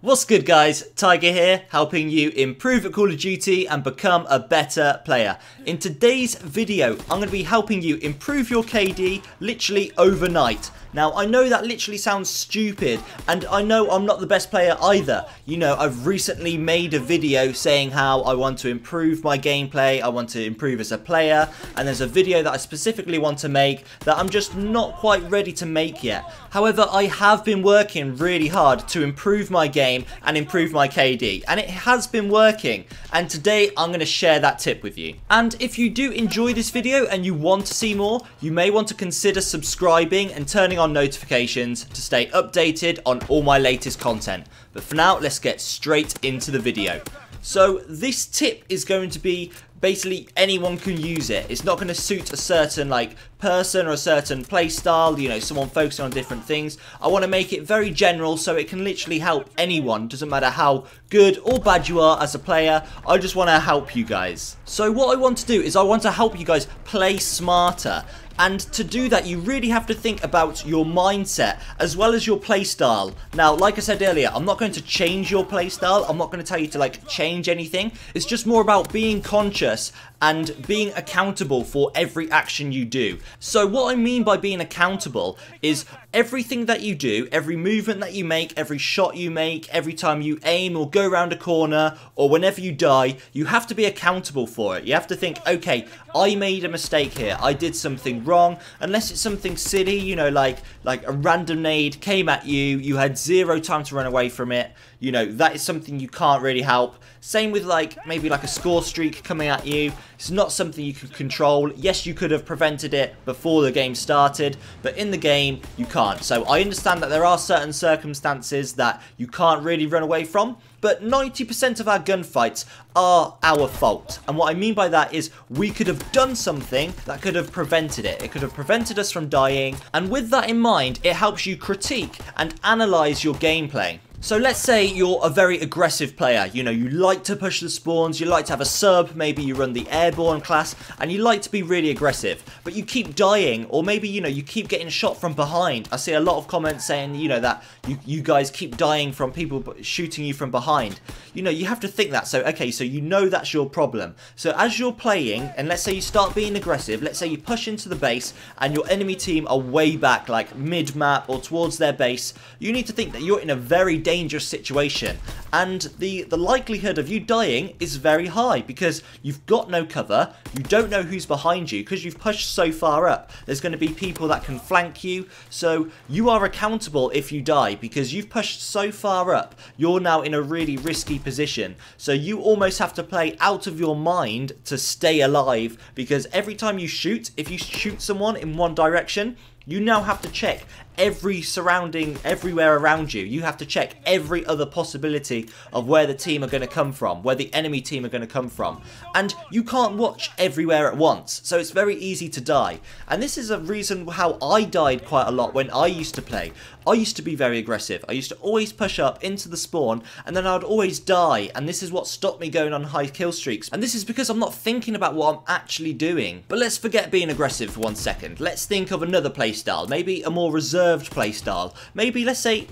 What's good guys, TygeR here, helping you improve at Call of Duty and become a better player. In today's video, I'm going to be helping you improve your KD literally overnight. Now, I know that literally sounds stupid, and I know I'm not the best player either. You know, I've recently made a video saying how I want to improve my gameplay, I want to improve as a player, and there's a video that I specifically want to make that I'm just not quite ready to make yet. However, I have been working really hard to improve my game and improve my KD, and it has been working, and today I'm going to share that tip with you. And if you do enjoy this video and you want to see more, you may want to consider subscribing and turning on notifications to stay updated on all my latest content. But for now, let's get straight into the video. So this tip is going to be basically anyone can use it. It's not going to suit a certain person or a certain play style, you know, someone focusing on different things. I want to make it very general so it can literally help anyone. Doesn't matter how good or bad you are as a player, I just want to help you guys. So what I want to do is I want to help you guys play smarter. And to do that, you really have to think about your mindset as well as your playstyle. Now, like I said earlier, I'm not going to change your playstyle. I'm not going to tell you to change anything. It's just more about being conscious and being accountable for every action you do. So what I mean by being accountable is everything that you do, every movement that you make, every shot you make, every time you aim or go around a corner or whenever you die, you have to be accountable for it. You have to think, okay, I made a mistake here. I did something wrong. Unless it's something silly, you know, like a random nade came at you, you had zero time to run away from it. You know, that is something you can't really help. Same with maybe a score streak coming at you. It's not something you can control. Yes, you could have prevented it before the game started, but in the game, you can't. So I understand that there are certain circumstances that you can't really run away from, but 90% of our gunfights are our fault. And what I mean by that is we could have done something that could have prevented it. It could have prevented us from dying. And with that in mind, it helps you critique and analyze your gameplay. So let's say you're a very aggressive player, you know, you like to push the spawns, you like to have a sub, maybe you run the airborne class, and you like to be really aggressive, but you keep dying, or maybe, you know, you keep getting shot from behind. I see a lot of comments saying, you know, that you guys keep dying from people shooting you from behind. You know, you have to think that, so, okay, so you know that's your problem. So as you're playing, and let's say you start being aggressive, let's say you push into the base, and your enemy team are way back, mid-map or towards their base, you need to think that you're in a very dangerous situation, and the likelihood of you dying is very high because you've got no cover, you don't know who's behind you because you've pushed so far up. There's going to be people that can flank you, so you are accountable if you die because you've pushed so far up. You're now in a really risky position, so you almost have to play out of your mind to stay alive, because every time you shoot, if you shoot someone in one direction, you now have to check everywhere around you. You have to check every other possibility of where the team are going to come from, where the enemy team are going to come from. And you can't watch everywhere at once, so it's very easy to die. And this is a reason how I died quite a lot when I used to play. I used to be very aggressive. I used to always push up into the spawn, and then I would always die. And this is what stopped me going on high kill streaks. And this is because I'm not thinking about what I'm actually doing. But let's forget being aggressive for 1 second. Let's think of another playstyle, maybe a more reserved playstyle. Maybe let's say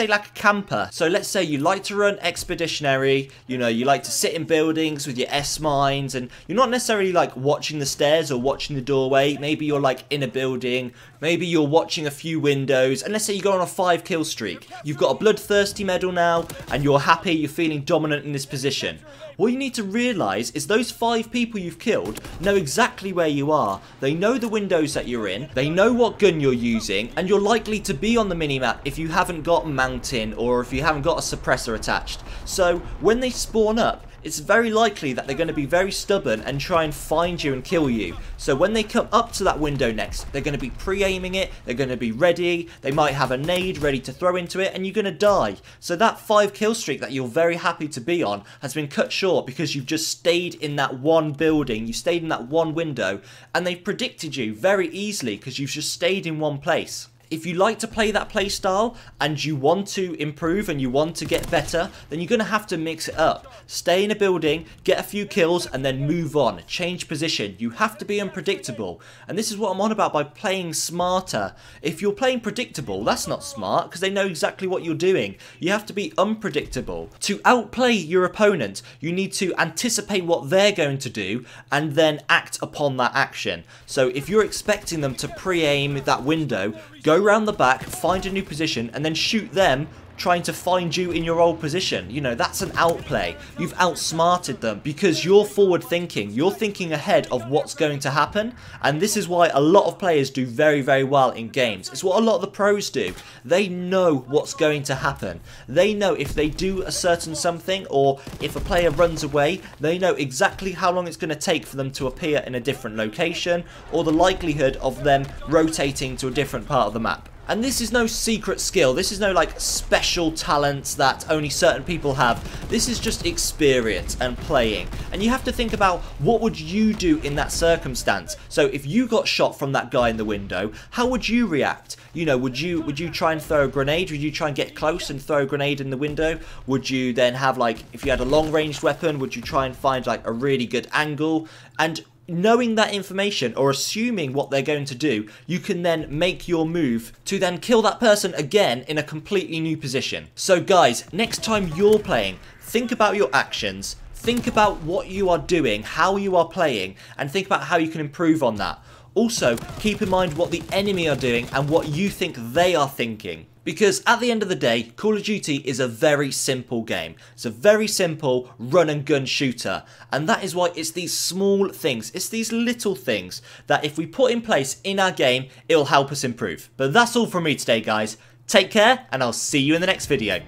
like a camper. So let's say you like to run expeditionary, you know, you like to sit in buildings with your S-mines, and you're not necessarily watching the stairs or watching the doorway. Maybe you're in a building, maybe you're watching a few windows, and let's say you go on a 5 kill streak. You've got a bloodthirsty medal now, and you're happy, you're feeling dominant in this position. What you need to realise is those 5 people you've killed know exactly where you are. They know the windows that you're in, they know what gun you're using, and you're likely to be on the minimap if you haven't got mountain or if you haven't got a suppressor attached. So when they spawn up, it's very likely that they're going to be very stubborn and try and find you and kill you. So when they come up to that window next, they're going to be pre-aiming it, they're going to be ready, they might have a nade ready to throw into it, and you're going to die. So that 5 kill streak that you're very happy to be on has been cut short because you've just stayed in that one building, you stayed in that one window, and they've predicted you very easily because you've just stayed in one place. if you like to play that play style and you want to improve and you want to get better, then you're going to have to mix it up. Stay in a building, get a few kills, and then move on. Change position. You have to be unpredictable. And this is what I'm on about by playing smarter. If you're playing predictable, that's not smart because they know exactly what you're doing. You have to be unpredictable. To outplay your opponent, you need to anticipate what they're going to do and then act upon that action. So if you're expecting them to pre-aim that window, go round the back, find a new position, and then shoot them trying to find you in your old position. You know, that's an outplay. You've outsmarted them because you're forward thinking. You're thinking ahead of what's going to happen, and this is why a lot of players do very, very well in games. It's what a lot of the pros do. They know what's going to happen. They know if they do a certain something, or if a player runs away, they know exactly how long it's going to take for them to appear in a different location, or the likelihood of them rotating to a different part of the map. And this is no secret skill. This is no like special talents that only certain people have. This is just experience and playing. And you have to think about what would you do in that circumstance. So if you got shot from that guy in the window, how would you react? You know, would you try and throw a grenade? Would you try and get close and throw a grenade in the window? Would you then have like, if you had a long ranged weapon, would you try and find like a really good angle? And knowing that information or assuming what they're going to do, you can then make your move to then kill that person again in a completely new position. So guys, next time you're playing, think about your actions, think about what you are doing, how you are playing, and think about how you can improve on that. Also, keep in mind what the enemy are doing and what you think they are thinking. Because at the end of the day, Call of Duty is a very simple game. It's a very simple run and gun shooter. And that is why it's these small things, it's these little things that if we put in place in our game, it will help us improve. But that's all from me today, guys. Take care, and I'll see you in the next video.